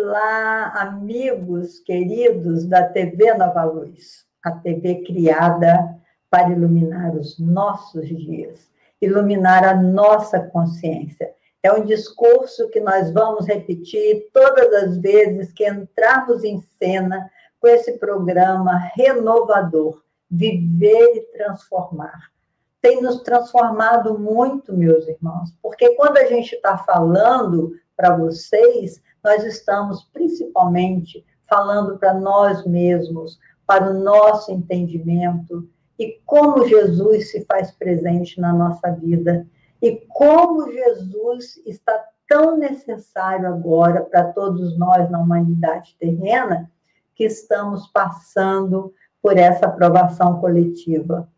Olá, amigos queridos da TV Nova Luz, a TV criada para iluminar os nossos dias, iluminar a nossa consciência. É um discurso que nós vamos repetir todas as vezes que entrarmos em cena com esse programa renovador, Viver e Transformar. Tem nos transformado muito, meus irmãos, porque quando a gente está falando para vocês, nós estamos principalmente falando para nós mesmos, para o nosso entendimento e como Jesus se faz presente na nossa vida e como Jesus está tão necessário agora para todos nós na humanidade terrena que estamos passando por essa aprovação coletiva.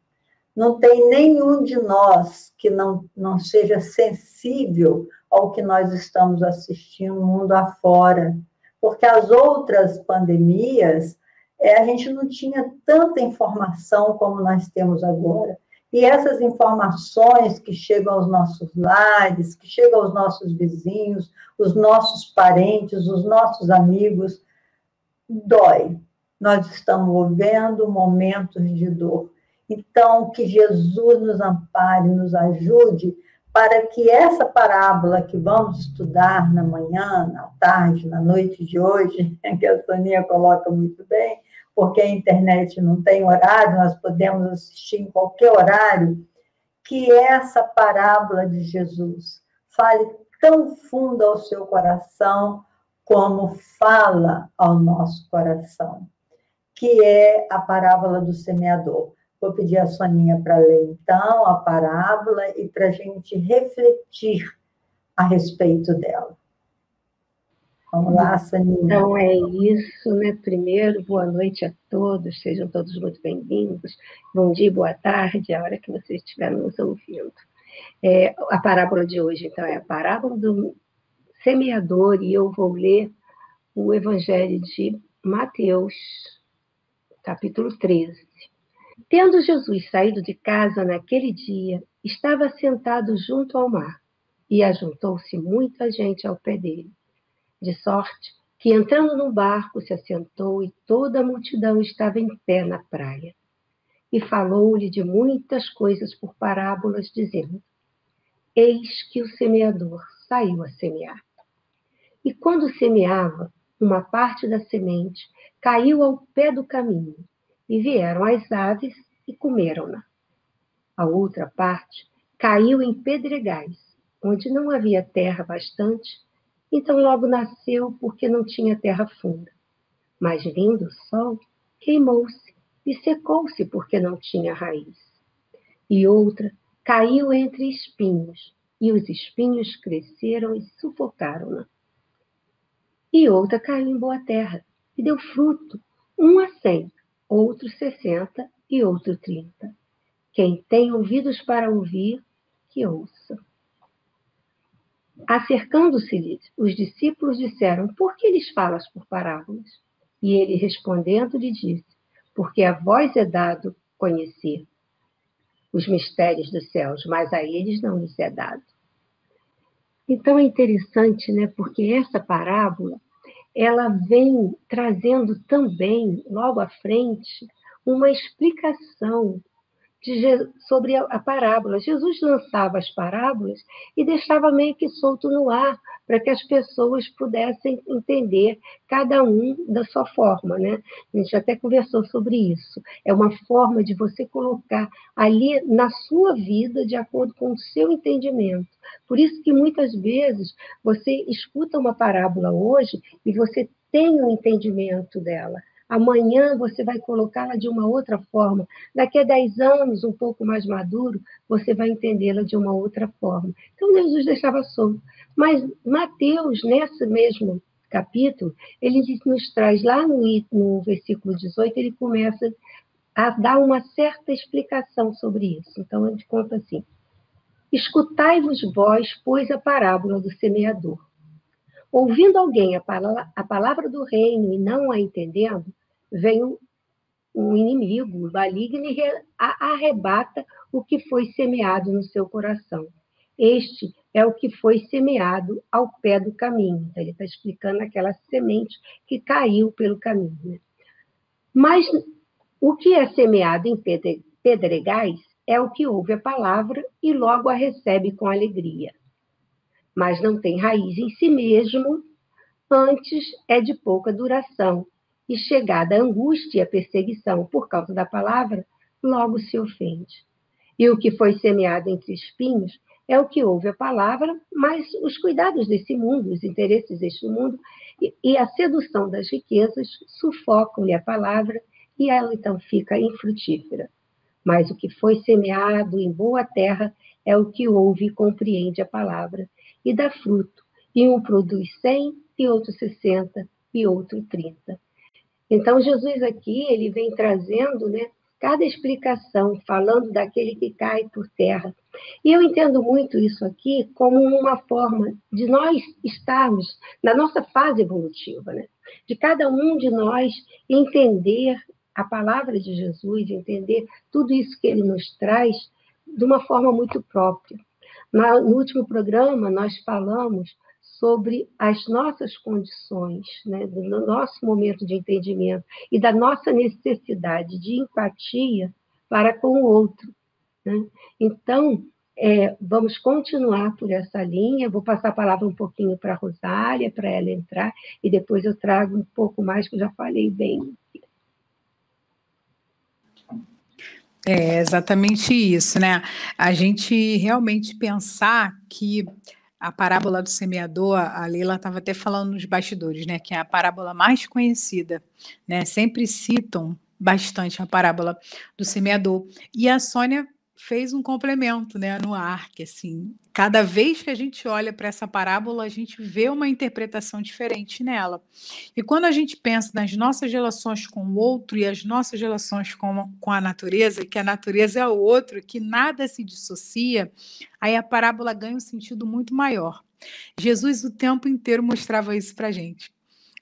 Não tem nenhum de nós que não seja sensível ao que nós estamos assistindo no mundo afora. Porque as outras pandemias, a gente não tinha tanta informação como nós temos agora. E essas informações que chegam aos nossos lares, que chegam aos nossos vizinhos, os nossos parentes, os nossos amigos, dói. Nós estamos vivendo momentos de dor. Então, que Jesus nos ampare, nos ajude, para que essa parábola que vamos estudar na manhã, na tarde, na noite de hoje, que a Soninha coloca muito bem, porque a internet não tem horário, nós podemos assistir em qualquer horário, que essa parábola de Jesus fale tão fundo ao seu coração como fala ao nosso coração, que é a parábola do semeador. Vou pedir a Soninha para ler, então, a parábola e para a gente refletir a respeito dela. Vamos lá, Soninha. Então, é isso, né? Primeiro, boa noite a todos, sejam todos muito bem-vindos. Bom dia, boa tarde, a hora que vocês estiverem nos ouvindo. A parábola de hoje, então, é a parábola do semeador, e eu vou ler o Evangelho de Mateus, capítulo 13. Tendo Jesus saído de casa naquele dia, estava sentado junto ao mar, e ajuntou-se muita gente ao pé dele, de sorte que, entrando no barco, se assentou, e toda a multidão estava em pé na praia. E falou-lhe de muitas coisas por parábolas, dizendo: Eis que o semeador saiu a semear. E quando semeava, uma parte da semente caiu ao pé do caminho, e vieram as aves e comeram-na. A outra parte caiu em pedregais, onde não havia terra bastante, então logo nasceu, porque não tinha terra funda. Mas vindo o sol, queimou-se e secou-se, porque não tinha raiz. E outra caiu entre espinhos, e os espinhos cresceram e sufocaram-na. E outra caiu em boa terra, e deu fruto, 100, outro 60 e outro 30. Quem tem ouvidos para ouvir, que ouça. Acercando-se-lhes, os discípulos disseram: Por que lhes falas por parábolas? E ele, respondendo, lhe disse: Porque a vós é dado conhecer os mistérios dos céus, mas a eles não lhes é dado. Então é interessante, né? Porque essa parábola, ela vem trazendo também, logo à frente, uma explicação sobre a parábola. Jesus lançava as parábolas e deixava meio que solto no ar, para que as pessoas pudessem entender, cada um da sua forma, né? A gente até conversou sobre isso. É uma forma de você colocar ali na sua vida, de acordo com o seu entendimento. Por isso que muitas vezes você escuta uma parábola hoje e você tem um entendimento dela. Amanhã você vai colocá-la de uma outra forma. Daqui a 10 anos, um pouco mais maduro, você vai entendê-la de uma outra forma. Então, Jesus deixava solto. Mas Mateus, nesse mesmo capítulo, ele nos traz lá no versículo 18, ele começa a dar uma certa explicação sobre isso. Então, ele conta assim: Escutai-vos vós, pois, a parábola do semeador. Ouvindo alguém a palavra do reino e não a entendendo, vem um inimigo maligno e arrebata o que foi semeado no seu coração. Este é o que foi semeado ao pé do caminho. Então, ele está explicando aquela semente que caiu pelo caminho. Né? Mas o que é semeado em pedregais é o que ouve a palavra e logo a recebe com alegria. Mas não tem raiz em si mesmo, antes é de pouca duração, e chegada a angústia e a perseguição por causa da palavra, logo se ofende. E o que foi semeado entre espinhos é o que ouve a palavra, mas os cuidados desse mundo, os interesses deste mundo e a sedução das riquezas sufocam-lhe a palavra e ela então fica infrutífera. Mas o que foi semeado em boa terra é o que ouve e compreende a palavra e dá fruto, e um produz 100, e outro 60, e outro 30. Então, Jesus aqui, ele vem trazendo, né, cada explicação, falando daquele que cai por terra. E eu entendo muito isso aqui como uma forma de nós estarmos na nossa fase evolutiva, né? De cada um de nós entender a palavra de Jesus, entender tudo isso que ele nos traz de uma forma muito própria. No último programa, nós falamos sobre as nossas condições, né, do nosso momento de entendimento e da nossa necessidade de empatia para com o outro. Né? Então, vamos continuar por essa linha. Vou passar a palavra um pouquinho para a Rosália, para ela entrar, e depois eu trago um pouco mais, que eu já falei bem. É exatamente isso, né? A gente realmente pensar que a parábola do semeador, a Leila estava até falando nos bastidores, né? Que é a parábola mais conhecida, né? Sempre citam bastante a parábola do semeador. E a Sônia fez um complemento, né, no ar, que assim, cada vez que a gente olha para essa parábola, a gente vê uma interpretação diferente nela. E quando a gente pensa nas nossas relações com o outro e as nossas relações com a natureza, que a natureza é o outro, que nada se dissocia, aí a parábola ganha um sentido muito maior. Jesus o tempo inteiro mostrava isso para a gente.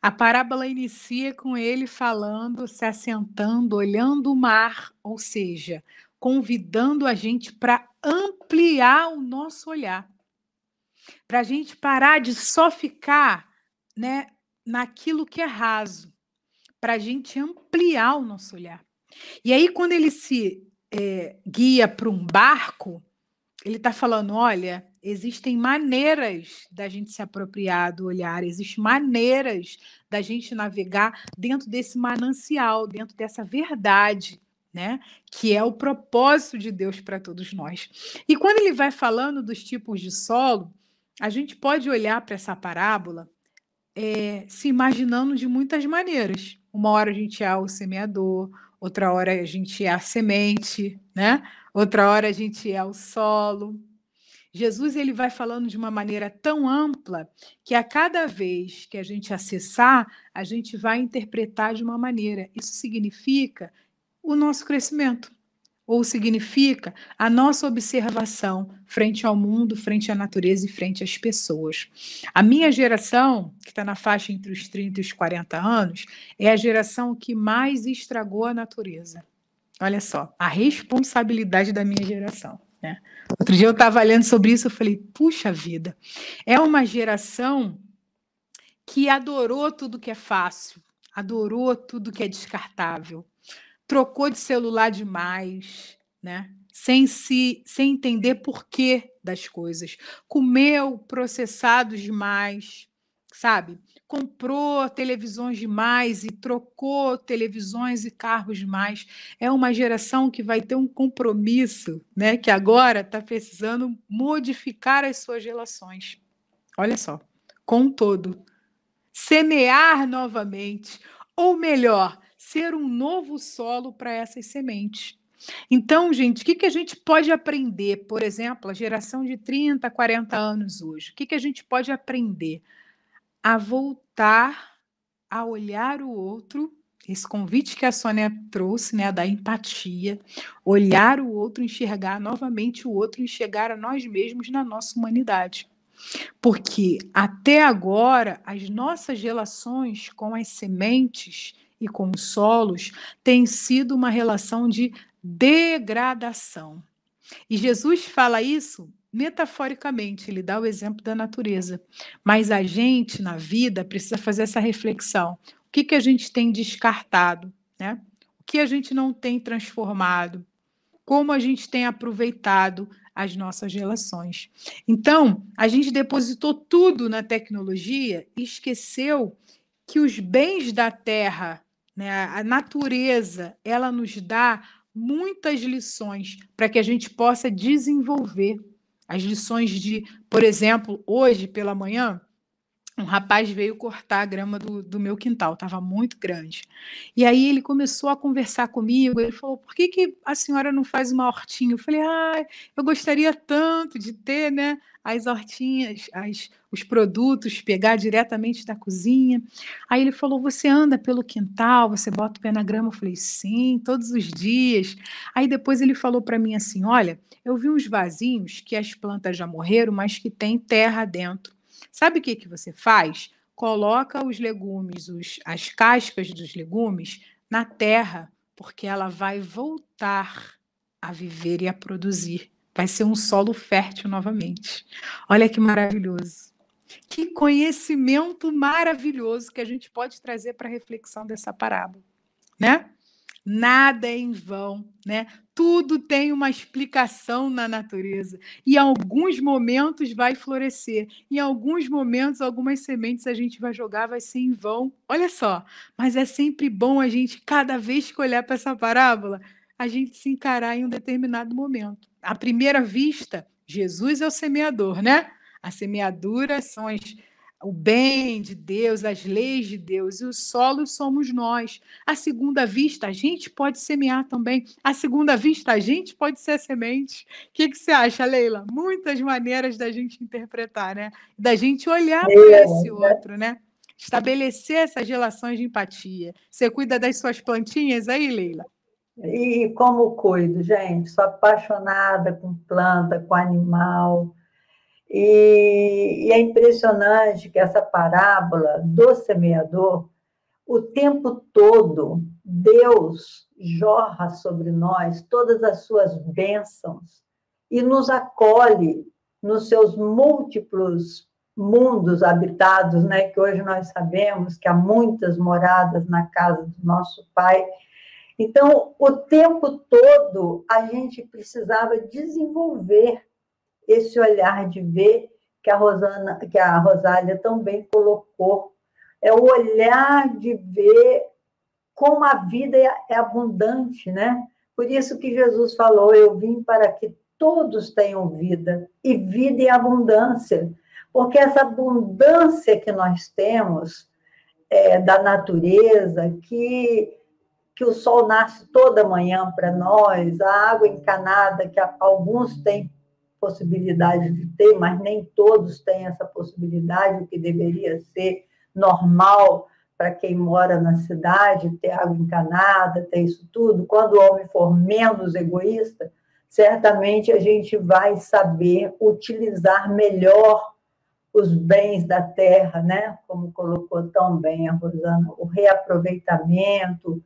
A parábola inicia com ele falando, se assentando, olhando o mar, ou seja, convidando a gente para ampliar o nosso olhar, para a gente parar de só ficar, né, naquilo que é raso, para a gente ampliar o nosso olhar. E aí, quando ele se guia para um barco, ele está falando, olha, existem maneiras da gente se apropriar do olhar, existem maneiras da gente navegar dentro desse manancial, dentro dessa verdade, né? Que é o propósito de Deus para todos nós. E quando ele vai falando dos tipos de solo, a gente pode olhar para essa parábola se imaginando de muitas maneiras. Uma hora a gente é o semeador, outra hora a gente é a semente, né? Outra hora a gente é o solo. Jesus ele vai falando de uma maneira tão ampla que a cada vez que a gente acessar, a gente vai interpretar de uma maneira. Isso significa o nosso crescimento, ou significa a nossa observação frente ao mundo, frente à natureza e frente às pessoas. A minha geração, que está na faixa entre os 30 e os 40 anos, é a geração que mais estragou a natureza. Olha só, a responsabilidade da minha geração. Né? Outro dia eu estava lendo sobre isso, eu falei, puxa vida, é uma geração que adorou tudo que é fácil, adorou tudo que é descartável, trocou de celular demais, né? Sem entender porquê das coisas, comeu processados demais, sabe? Comprou televisões demais e trocou televisões e carros demais. É uma geração que vai ter um compromisso, né? Que agora está precisando modificar as suas relações. Olha só, com todo. Semear novamente, ou melhor, ser um novo solo para essas sementes. Então, gente, o que a gente pode aprender? Por exemplo, a geração de 30, 40 anos hoje. O que a gente pode aprender? A voltar a olhar o outro, esse convite que a Sônia trouxe, né, da empatia, olhar o outro, enxergar novamente o outro, enxergar a nós mesmos na nossa humanidade. Porque até agora as nossas relações com as sementes e com os solos têm sido uma relação de degradação. E Jesus fala isso metaforicamente, ele dá o exemplo da natureza. Mas a gente, na vida, precisa fazer essa reflexão. O que que a gente tem descartado, né? O que a gente não tem transformado? Como a gente tem aproveitado as nossas relações? Então, a gente depositou tudo na tecnologia e esqueceu que os bens da terra, né, a natureza, ela nos dá muitas lições para que a gente possa desenvolver as lições de, por exemplo, hoje pela manhã, um rapaz veio cortar a grama do meu quintal, estava muito grande. E aí ele começou a conversar comigo, ele falou, por que que a senhora não faz uma hortinha? Eu falei, eu gostaria tanto de ter, né, as hortinhas, os produtos, pegar diretamente da cozinha. Aí ele falou, você anda pelo quintal, você bota o pé na grama? Eu falei, sim, todos os dias. Aí depois ele falou para mim assim, olha, eu vi uns vasinhos que as plantas já morreram, mas que tem terra dentro. Sabe o que que você faz? Coloca os legumes, as cascas dos legumes na terra, porque ela vai voltar a viver e a produzir. Vai ser um solo fértil novamente. Olha que maravilhoso. Que conhecimento maravilhoso que a gente pode trazer para a reflexão dessa parábola, né? Nada é em vão, né? Tudo tem uma explicação na natureza. E em alguns momentos vai florescer. Em alguns momentos, algumas sementes a gente vai jogar, vai ser em vão. Olha só, mas é sempre bom a gente, cada vez que olhar para essa parábola, a gente se encarar em um determinado momento. À primeira vista, Jesus é o semeador, né? A semeadura são o bem de Deus, as leis de Deus, e o solo somos nós. À segunda vista, a gente pode semear também. À segunda vista, a gente pode ser a semente. O que que você acha, Leila? Muitas maneiras da gente interpretar, né? Da gente olhar para esse outro, né? Estabelecer essas relações de empatia. Você cuida das suas plantinhas aí, Leila? E como cuido, gente? Sou apaixonada com planta, com animal. E é impressionante que essa parábola do semeador, o tempo todo, Deus jorra sobre nós todas as suas bênçãos e nos acolhe nos seus múltiplos mundos habitados, né? Que hoje nós sabemos que há muitas moradas na casa do nosso Pai. Então, o tempo todo, a gente precisava desenvolver esse olhar de ver que a Rosália também colocou. É o olhar de ver como a vida é abundante, né? Por isso que Jesus falou, eu vim para que todos tenham vida, e vida em abundância. Porque essa abundância que nós temos da natureza, que o sol nasce toda manhã para nós, a água encanada, que alguns têm possibilidade de ter, mas nem todos têm essa possibilidade, o que deveria ser normal para quem mora na cidade, ter água encanada, ter isso tudo. Quando o homem for menos egoísta, certamente a gente vai saber utilizar melhor os bens da terra, né? Como colocou tão bem a Rosana, o reaproveitamento,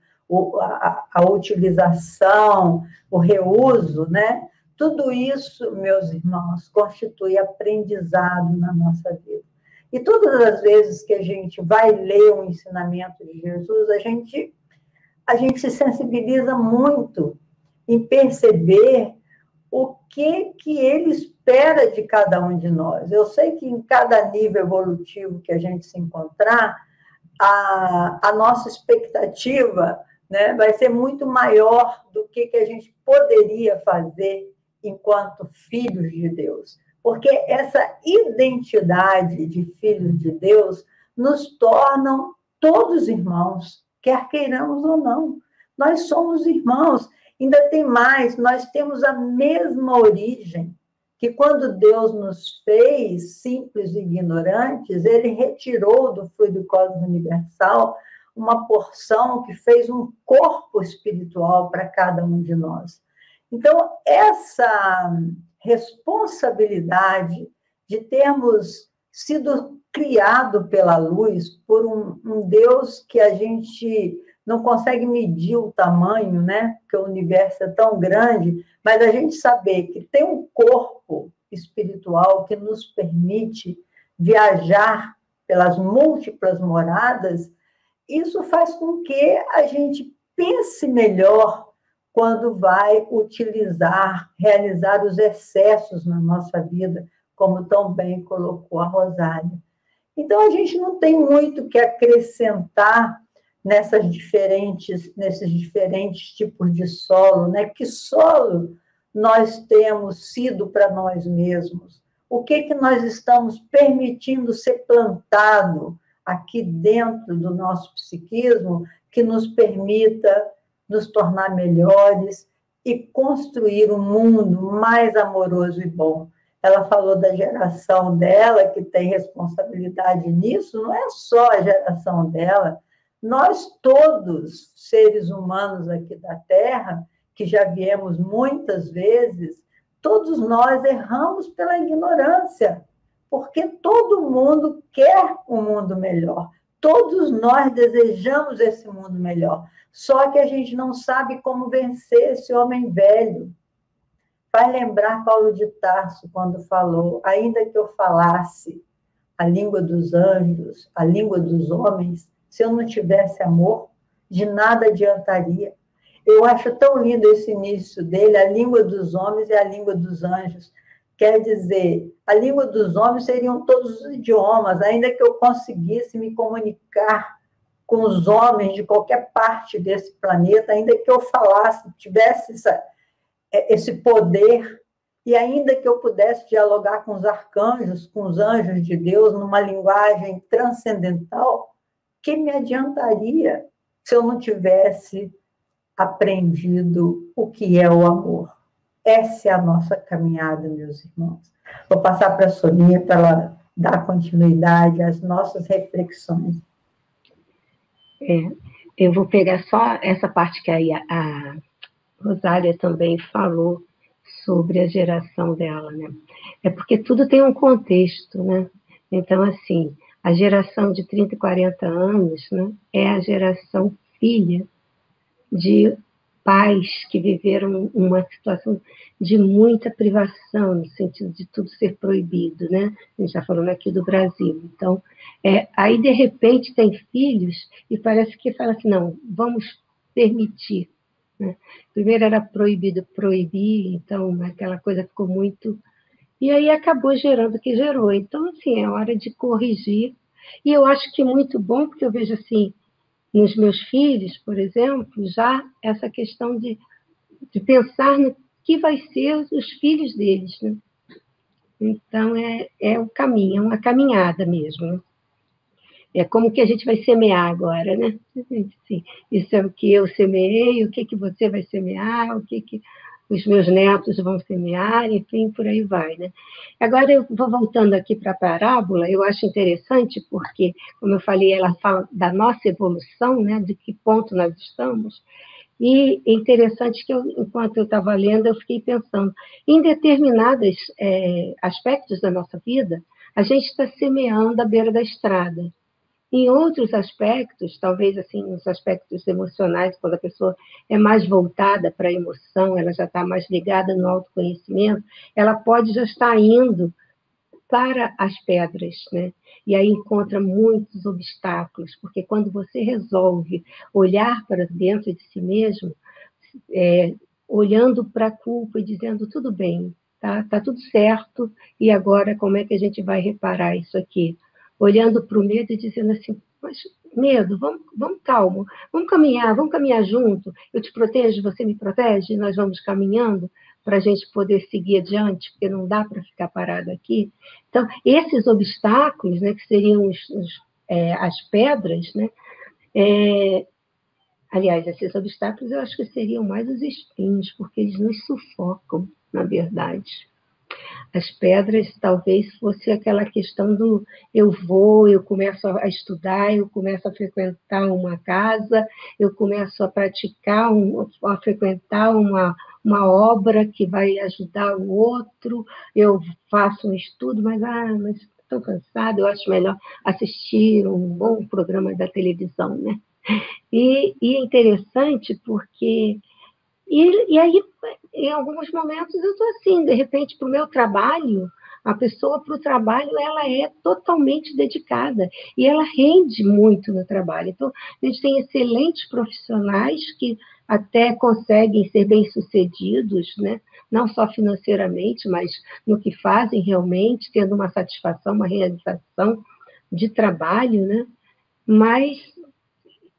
a utilização, o reuso, né? Tudo isso, meus irmãos, constitui aprendizado na nossa vida. E todas as vezes que a gente vai ler um ensinamento de Jesus, a gente se sensibiliza muito em perceber o que ele espera de cada um de nós. Eu sei que em cada nível evolutivo que a gente se encontrar, a nossa expectativa, né, vai ser muito maior do que a gente poderia fazer enquanto filhos de Deus. Porque essa identidade de filhos de Deus nos tornam todos irmãos, quer queiramos ou não. Nós somos irmãos. Ainda tem mais, nós temos a mesma origem, que quando Deus nos fez simples e ignorantes, ele retirou do fluido cósmico universal uma porção que fez um corpo espiritual para cada um de nós. Então, essa responsabilidade de termos sido criado pela luz por um Deus que a gente não consegue medir o tamanho, né? Porque o universo é tão grande, mas a gente saber que tem um corpo espiritual que nos permite viajar pelas múltiplas moradas, isso faz com que a gente pense melhor quando vai utilizar, realizar os excessos na nossa vida, como tão bem colocou a Rosália. Então, a gente não tem muito o que acrescentar nesses diferentes tipos de solo, né? Que solo nós temos sido para nós mesmos? O que nós estamos permitindo ser plantado aqui dentro do nosso psiquismo que nos permita nos tornar melhores e construir um mundo mais amoroso e bom? Ela falou da geração dela, que tem responsabilidade nisso, não é só a geração dela, nós todos, seres humanos aqui da Terra, que já viemos muitas vezes, todos nós erramos pela ignorância, porque todo mundo quer um mundo melhor, todos nós desejamos esse mundo melhor, só que a gente não sabe como vencer esse homem velho. Vai lembrar Paulo de Tarso quando falou: ainda que eu falasse a língua dos anjos, a língua dos homens, se eu não tivesse amor, de nada adiantaria. Eu acho tão lindo esse início dele, a língua dos homens e a língua dos anjos. Quer dizer, a língua dos homens seriam todos os idiomas, ainda que eu conseguisse me comunicar com os homens de qualquer parte desse planeta, ainda que eu falasse, tivesse esse poder, e ainda que eu pudesse dialogar com os arcanjos, com os anjos de Deus, numa linguagem transcendental, que me adiantaria se eu não tivesse aprendido o que é o amor? Essa é a nossa caminhada, meus irmãos. Vou passar para a Soninha para ela dar continuidade às nossas reflexões. Eu vou pegar só essa parte que a Rosália também falou sobre a geração dela, né? É porque tudo tem um contexto, né? Então, assim, a geração de 30 e 40 anos, né, é a geração filha de pais que viveram uma situação de muita privação, no sentido de tudo ser proibido, né? A gente está falando aqui do Brasil. Então, aí, de repente, tem filhos e parece que fala assim, não, vamos permitir. Né? Primeiro era proibido proibir, então aquela coisa ficou muito... E aí acabou gerando o que gerou. Então, assim, é hora de corrigir. E eu acho que é muito bom, porque eu vejo assim, nos meus filhos, por exemplo, já essa questão de pensar no que vai ser os filhos deles. Né? Então, é o caminho, é uma caminhada mesmo. Né? É como que a gente vai semear agora, né? Assim, isso é o que eu semeei, o que você vai semear, o que os meus netos vão semear, enfim, por aí vai, né? Agora, eu vou voltando aqui para a parábola, eu acho interessante porque, como eu falei, ela fala da nossa evolução, né? De que ponto nós estamos, e é interessante que, enquanto eu estava lendo, eu fiquei pensando, em determinados aspectos da nossa vida, a gente está semeando à beira da estrada. Em outros aspectos, talvez assim, nos aspectos emocionais, quando a pessoa é mais voltada para a emoção, ela já está mais ligada no autoconhecimento, ela pode já estar indo para as pedras, né? E aí encontra muitos obstáculos, porque quando você resolve olhar para dentro de si mesmo, olhando para a culpa e dizendo, tudo bem, tá tudo certo, e agora como é que a gente vai reparar isso aqui? Olhando para o medo e dizendo assim, mas medo, vamos calmo, vamos caminhar junto, eu te protejo, você me protege, e nós vamos caminhando para a gente poder seguir adiante, porque não dá para ficar parado aqui. Então, esses obstáculos, né, que seriam as pedras, né, aliás, esses obstáculos eu acho que seriam mais os espinhos, porque eles nos sufocam, na verdade. As pedras talvez fosse aquela questão do eu começo a estudar, eu começo a frequentar uma casa, eu começo a praticar, a frequentar uma obra que vai ajudar o outro, eu faço um estudo, mas estou cansada, eu acho melhor assistir um bom programa da televisão, né? E é interessante porque E aí, em alguns momentos, eu estou assim, de repente, para o meu trabalho, a pessoa para o trabalho, ela é totalmente dedicada e ela rende muito no trabalho. Então, a gente tem excelentes profissionais que até conseguem ser bem-sucedidos, né? Não só financeiramente, mas no que fazem realmente, tendo uma satisfação, uma realização de trabalho, né? Mas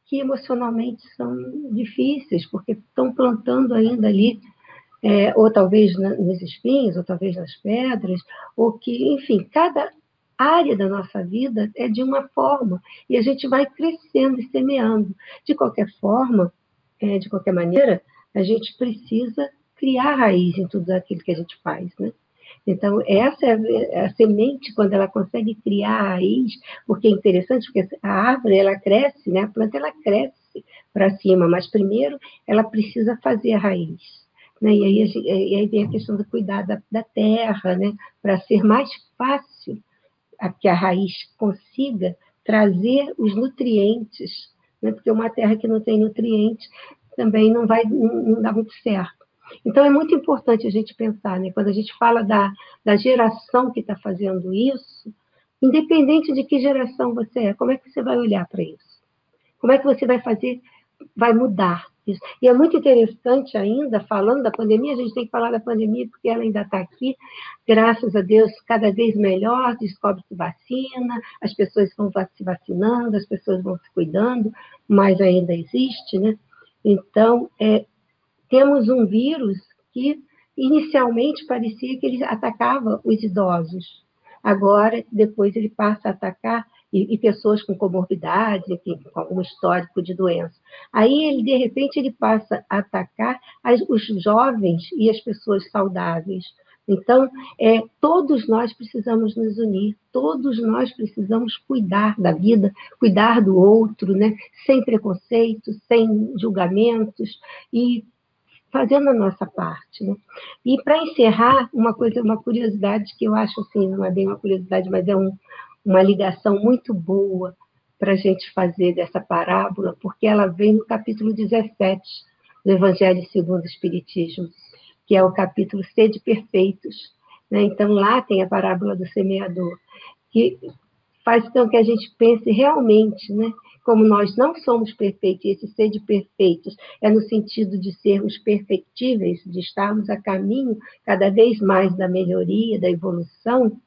que emocionalmente são difíceis, porque estão plantando ainda ali, ou talvez nos espinhos, ou talvez nas pedras, ou que, enfim, cada área da nossa vida é de uma forma, e a gente vai crescendo e semeando. De qualquer forma, de qualquer maneira, a gente precisa criar raiz em tudo aquilo que a gente faz, né? Então, essa é a semente, quando ela consegue criar a raiz, porque é interessante, porque a árvore, ela cresce, né? A planta, ela cresce para cima, mas primeiro ela precisa fazer a raiz, né? E aí vem a questão do cuidar da terra, né? Para ser mais fácil que a raiz consiga trazer os nutrientes, né? Porque uma terra que não tem nutrientes também não dá muito certo. Então, é muito importante a gente pensar, né? Quando a gente fala da geração que está fazendo isso, independente de que geração você é, como é que você vai olhar para isso? Como é que você vai mudar isso? E é muito interessante ainda, falando da pandemia, a gente tem que falar da pandemia porque ela ainda está aqui, graças a Deus, cada vez melhor, descobre-se vacina, as pessoas vão se vacinando, as pessoas vão se cuidando, mas ainda existe, né? Então, temos um vírus que inicialmente parecia que ele atacava os idosos. Agora, depois ele passa a atacar e pessoas com comorbidades, enfim, com algum histórico de doença. Aí, ele, de repente, ele passa a atacar os jovens e as pessoas saudáveis. Então, todos nós precisamos nos unir, todos nós precisamos cuidar da vida, cuidar do outro, né? Sem preconceito, sem julgamentos, e fazendo a nossa parte, né? E para encerrar, uma curiosidade que eu acho assim, não é bem uma curiosidade, mas é uma ligação muito boa para a gente fazer dessa parábola, porque ela vem no capítulo 17 do Evangelho segundo o Espiritismo, que é o capítulo Sede Perfeitos, né? Então, lá tem a parábola do semeador, que faz com que a gente pense realmente, né? Como nós não somos perfeitos, e esse ser de perfeitos é no sentido de sermos perfectíveis, de estarmos a caminho cada vez mais da melhoria, da evolução,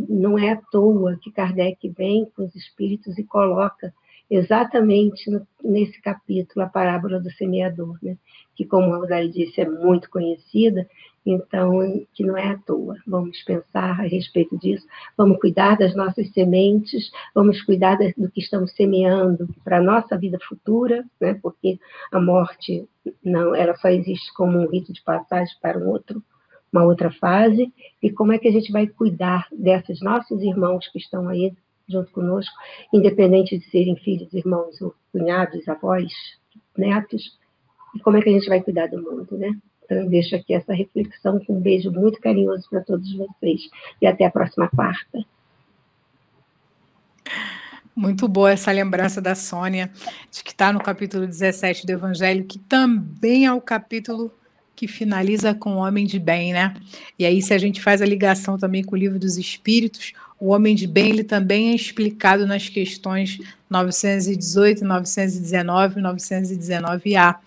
não é à toa que Kardec vem com os espíritos e coloca exatamente nesse capítulo a parábola do semeador, né? Que, como a Rosário disse, é muito conhecida, então, que não é à toa. Vamos pensar a respeito disso, vamos cuidar das nossas sementes, vamos cuidar do que estamos semeando para a nossa vida futura, né? Porque a morte, não, ela só existe como um rito de passagem para uma outra fase, e como é que a gente vai cuidar desses nossos irmãos que estão aí junto conosco, independente de serem filhos, irmãos, ou cunhados, avós, netos, e como é que a gente vai cuidar do mundo, né? Então, eu deixo aqui essa reflexão com um beijo muito carinhoso para todos vocês. E até a próxima quarta. Muito boa essa lembrança da Sônia, de que está no capítulo 17 do Evangelho, que também é o capítulo que finaliza com o homem de bem, né? E aí, se a gente faz a ligação também com o Livro dos Espíritos, o homem de bem ele também é explicado nas questões 918, 919 e 919A,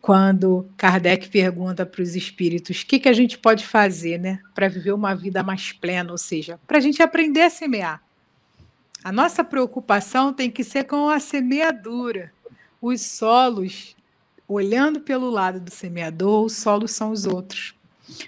quando Kardec pergunta para os espíritos o que a gente pode fazer, né, para viver uma vida mais plena, ou seja, para a gente aprender a semear. A nossa preocupação tem que ser com a semeadura. Os solos, olhando pelo lado do semeador, os solos são os outros.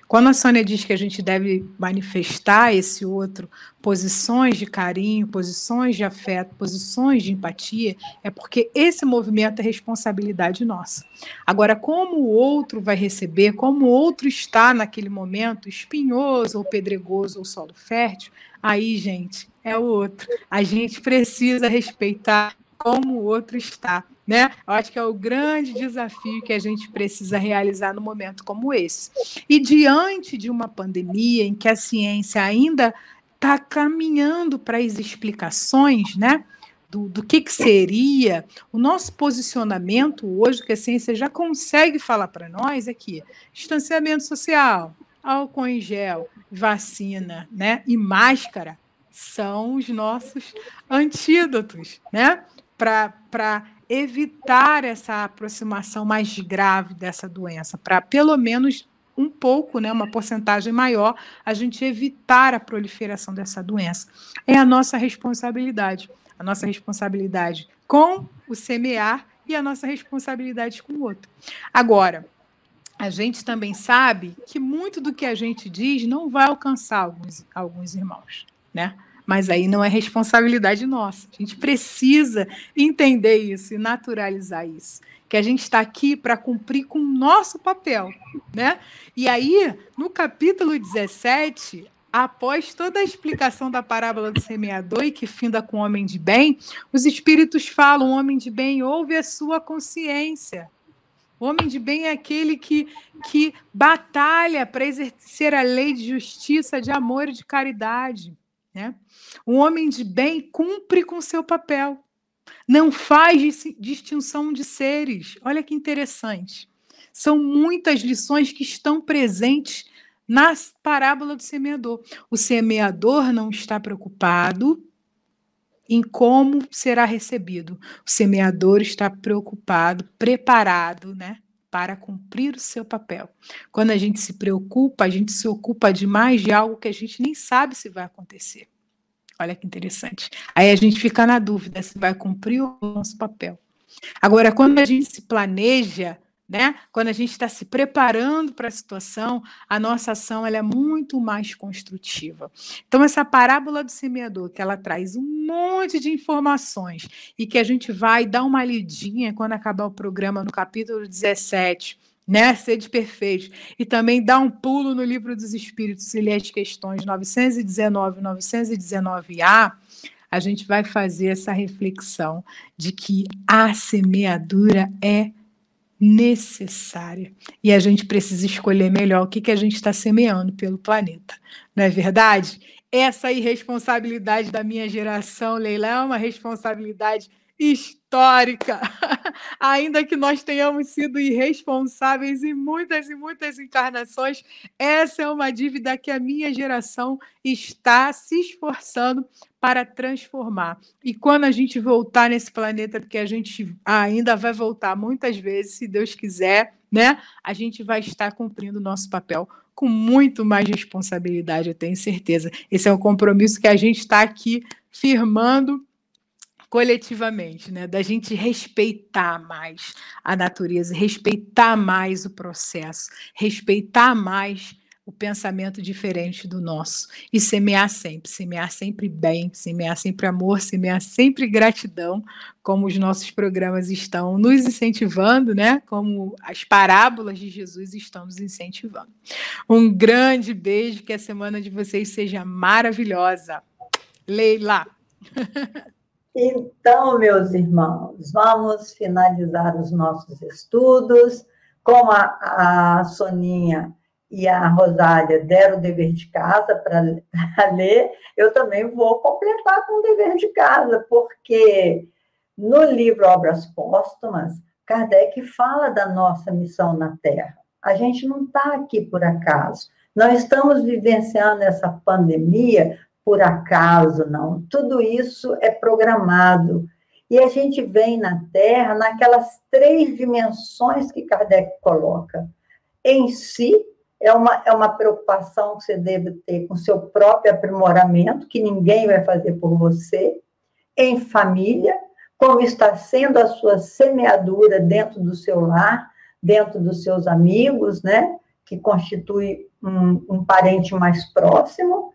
Quando a Sônia diz que a gente deve manifestar esse outro, posições de carinho, posições de afeto, posições de empatia, é porque esse movimento é responsabilidade nossa. Agora, como o outro vai receber, como o outro está naquele momento, espinhoso ou pedregoso ou solo fértil, aí, gente, é o outro. A gente precisa respeitar como o outro está, né? Eu acho que é o grande desafio que a gente precisa realizar no momento como esse. E diante de uma pandemia em que a ciência ainda está caminhando para as explicações, né? do que seria o nosso posicionamento hoje, que a ciência já consegue falar para nós, é que distanciamento social, álcool em gel, vacina, né, e máscara são os nossos antídotos, né, para evitar essa aproximação mais grave dessa doença, para pelo menos um pouco, né, uma porcentagem maior, a gente evitar a proliferação dessa doença. É a nossa responsabilidade com o semear e a nossa responsabilidade com o outro. Agora, a gente também sabe que muito do que a gente diz não vai alcançar alguns irmãos, né? Mas aí não é responsabilidade nossa. A gente precisa entender isso e naturalizar isso. Que a gente está aqui para cumprir com o nosso papel, né? E aí, no capítulo 17, após toda a explicação da parábola do semeador e que finda com o homem de bem, os espíritos falam: o homem de bem ouve a sua consciência. O homem de bem é aquele que batalha para exercer a lei de justiça, de amor e de caridade, né? O homem de bem cumpre com seu papel, não faz distinção de seres. Olha que interessante. São muitas lições que estão presentes na parábola do semeador. O semeador não está preocupado em como será recebido. O semeador está preocupado, preparado, né, para cumprir o seu papel. Quando a gente se preocupa, a gente se ocupa demais de algo que a gente nem sabe se vai acontecer. Olha que interessante. Aí a gente fica na dúvida se vai cumprir o nosso papel. Agora, quando a gente se planeja, né, quando a gente está se preparando para a situação, a nossa ação ela é muito mais construtiva. Então, essa parábola do semeador, que ela traz um monte de informações e que a gente vai dar uma lidinha quando acabar o programa no capítulo 17, né, Sede Perfeitos, e também dar um pulo no Livro dos Espíritos e ler as questões 919 e 919A, a gente vai fazer essa reflexão de que a semeadura é necessária. E a gente precisa escolher melhor o que a gente está semeando pelo planeta. Não é verdade? Essa irresponsabilidade da minha geração, Leila, é uma responsabilidade histórica. Ainda que nós tenhamos sido irresponsáveis em muitas e muitas encarnações, essa é uma dívida que a minha geração está se esforçando para transformar. E quando a gente voltar nesse planeta, porque a gente ainda vai voltar muitas vezes, se Deus quiser, né? A gente vai estar cumprindo o nosso papel com muito mais responsabilidade, eu tenho certeza. Esse é um compromisso que a gente está aqui firmando coletivamente, né? Da gente respeitar mais a natureza, respeitar mais o processo, respeitar mais o pensamento diferente do nosso e semear sempre bem, semear sempre amor, semear sempre gratidão, como os nossos programas estão nos incentivando, né? Como as parábolas de Jesus estão nos incentivando. Um grande beijo, que a semana de vocês seja maravilhosa. Leila! Então, meus irmãos, vamos finalizar os nossos estudos. Como a Soninha e a Rosália deram o dever de casa para ler, eu também vou completar com o dever de casa, porque no livro Obras Póstumas, Kardec fala da nossa missão na Terra. A gente não está aqui por acaso. Não estamos vivenciando essa pandemia por acaso, não. Tudo isso é programado. E a gente vem na Terra naquelas 3 dimensões que Kardec coloca. Em si, é uma preocupação que você deve ter com o seu próprio aprimoramento, que ninguém vai fazer por você. Em família, como está sendo a sua semeadura dentro do seu lar, dentro dos seus amigos, né? Que constitui um parente mais próximo.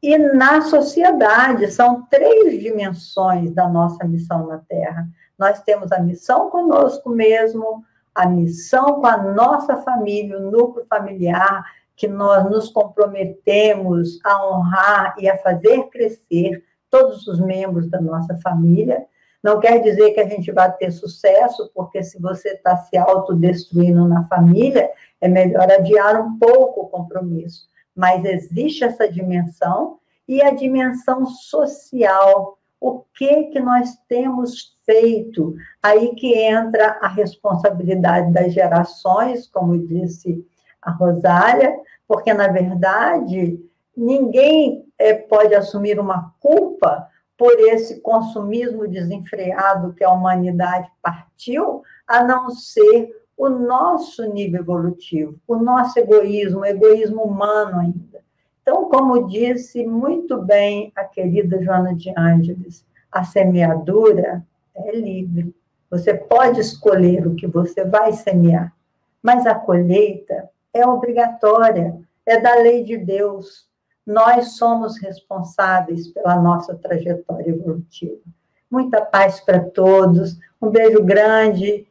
E na sociedade, são 3 dimensões da nossa missão na Terra. Nós temos a missão conosco mesmo, a missão com a nossa família, o núcleo familiar, que nós nos comprometemos a honrar e a fazer crescer todos os membros da nossa família. Não quer dizer que a gente vai ter sucesso, porque se você está se autodestruindo na família, é melhor adiar um pouco o compromisso. Mas existe essa dimensão, e a dimensão social, o que nós temos feito. Aí que entra a responsabilidade das gerações, como disse a Rosália, porque, na verdade, ninguém pode assumir uma culpa por esse consumismo desenfreado que a humanidade partiu, a não ser o nosso nível evolutivo, o nosso egoísmo, o egoísmo humano ainda. Então, como disse muito bem a querida Joana de Ângeles, a semeadura é livre. Você pode escolher o que você vai semear, mas a colheita é obrigatória, é da lei de Deus. Nós somos responsáveis pela nossa trajetória evolutiva. Muita paz para todos, um beijo grande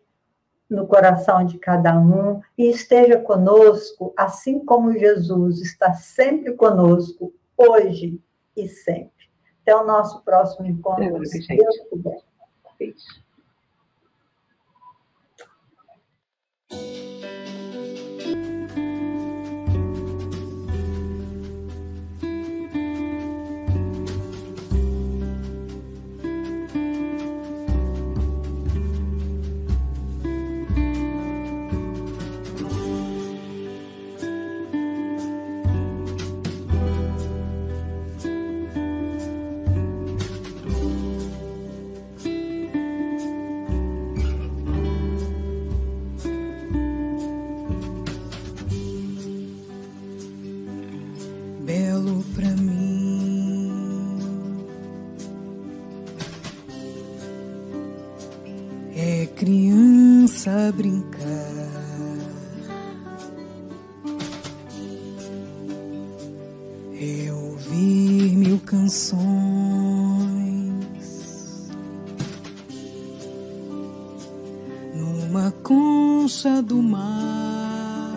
no coração de cada um, e esteja conosco, assim como Jesus está sempre conosco, hoje e sempre. Até o nosso próximo encontro, se Deus quiser. Beijo. Criança brincar, é ouvir mil canções, numa concha do mar,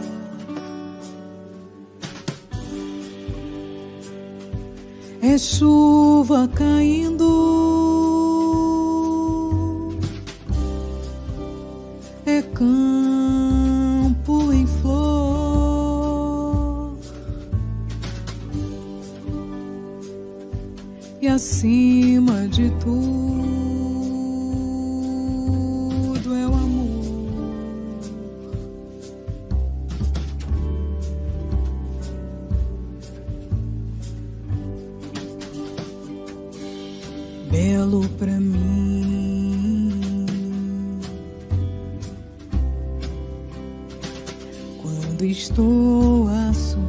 é chuva caindo, é campo em flor, e acima de tudo é o amor. Belo pra mim quando estou a sofrer,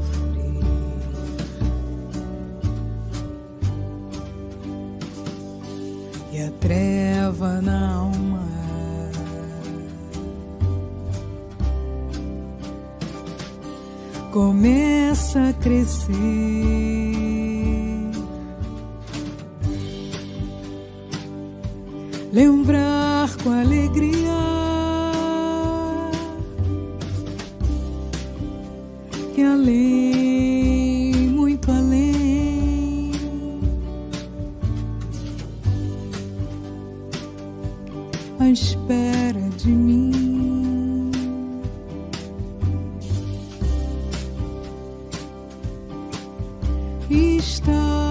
e a treva na alma começa a crescer, lembrar com alegria que além, muito além, à espera de mim, está